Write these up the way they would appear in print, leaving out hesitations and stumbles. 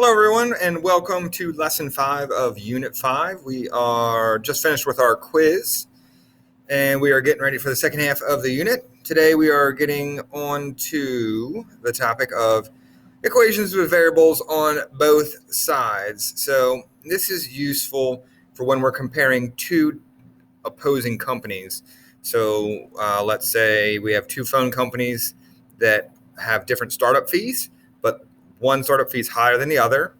Hello, everyone, and welcome to Lesson 5 of Unit 5. We are just finished with our quiz, and we are getting ready for the second half of the unit. Today, we are getting on to the topic of equations with variables on both sides. So this is useful for when we're comparing two opposing companies. So let's say we have two phone companies that have different startup fees, but one startup fee is higher than the other,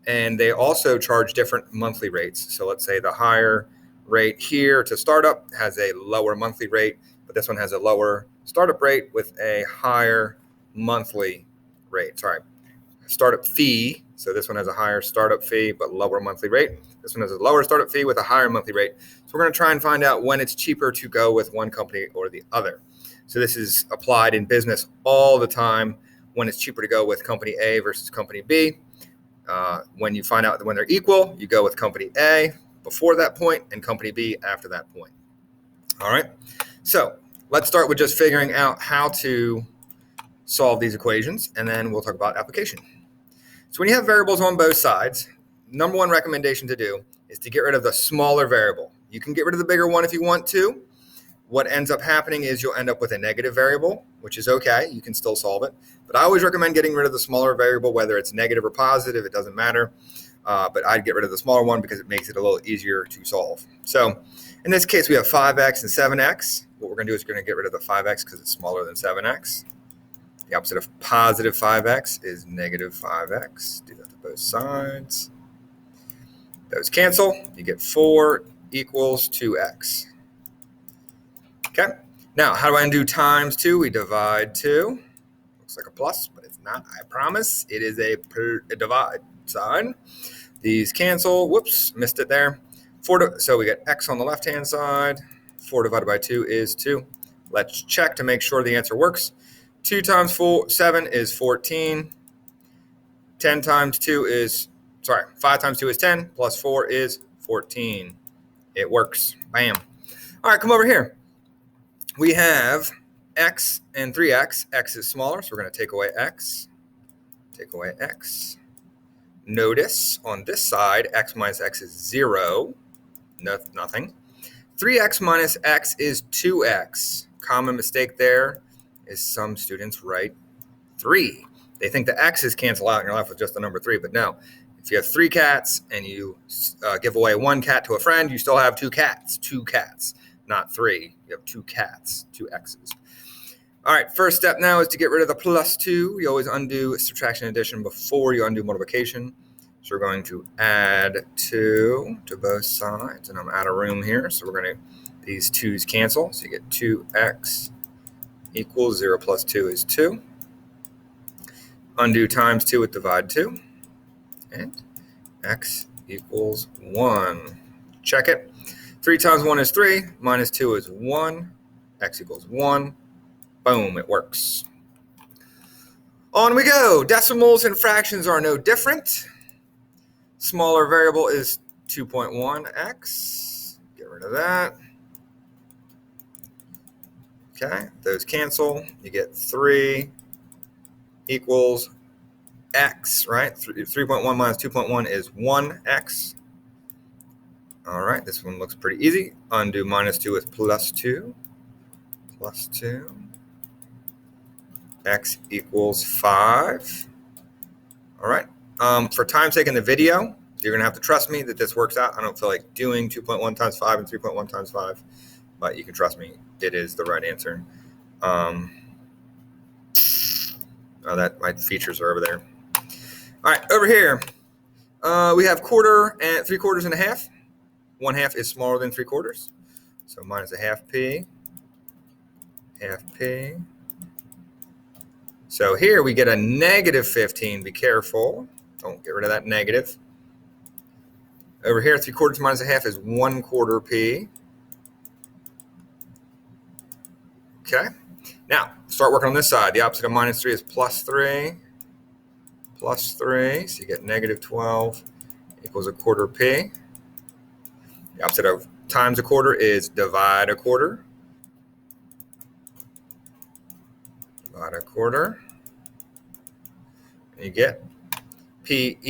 and they also charge different monthly rates. So let's say the higher rate here to startup has a lower monthly rate, but this one has a lower startup rate with a higher monthly rate. Startup fee. So this one has a higher startup fee but lower monthly rate. This one has a lower startup fee with a higher monthly rate. So we're going to try and find out when it's cheaper to go with one company or the other. So this is applied in business all the time, when it's cheaper to go with company A versus company B. When you find out that when they're equal, you go with company A before that point and company B after that point. All right. So let's start with just figuring out how to solve these equations, and then we'll talk about application. So when you have variables on both sides, number one recommendation to do is to get rid of the smaller variable. You can get rid of the bigger one if you want to. What ends up happening is you'll end up with a negative variable, which is okay. You can still solve it. But I always recommend getting rid of the smaller variable, whether it's negative or positive. It doesn't matter. But I'd get rid of the smaller one because it makes it a little easier to solve. So in this case, we have 5x and 7x. What we're going to do is we're going to get rid of the 5x because it's smaller than 7x. The opposite of positive 5x is negative 5x. Do that to both sides. Those cancel. You get 4 equals 2x. Okay. Now, how do I undo times 2? We divide 2. Looks like a plus, but it's not. I promise. It is a divide sign. These cancel. Whoops, missed it there. So we get x on the left-hand side. 4 divided by 2 is 2. Let's check to make sure the answer works. 2 times 7 is 14. 5 times 2 is 10, plus 4 is 14. It works. Bam. All right, come over here. We have x and 3x. X is smaller, so we're going to take away x. Take away x. Notice on this side, x minus x is 0. Nothing. 3x minus x is 2x. Common mistake there is some students write 3. They think the x's cancel out and you're left with just the number 3, but no. If you have 3 cats and you give away 1 cat to a friend, you still have 2 cats. 2 cats. Not 3. You have 2 cats, 2 x's. All right, first step now is to get rid of the plus 2. You always undo subtraction and addition before you undo multiplication. So we're going to add 2 to both sides, and I'm out of room here. So we're going to, these 2's cancel. So you get 2x equals 0 plus 2 is 2. Undo times 2 with divide 2. And x equals 1. Check it. 3 times 1 is 3, minus 2 is 1, x equals 1. Boom, it works. On we go. Decimals and fractions are no different. Smaller variable is 2.1x. Get rid of that. Okay, those cancel. You get 3 equals x, right? 3.1 minus 2.1 is 1x. All right, this one looks pretty easy. Undo minus 2 with plus 2. Plus 2. X equals 5. All right. For time's sake in the video, you're going to have to trust me that this works out. I don't feel like doing 2.1 times 5 and 3.1 times 5, but you can trust me. It is the right answer. That my features are over there. All right, over here, we have quarter and 3/4 and a half. 1/2 is smaller than 3/4. So minus a half p. Half p. So here we get a negative 15. Be careful. Don't get rid of that negative. Over here, 3/4 minus a half is 1/4 p. Okay. Now, start working on this side. The opposite of minus 3 is plus 3. Plus 3. So you get negative 12 equals 1/4 p. The opposite of times 1/4 is divide 1/4. Divide 1/4. And you get p equals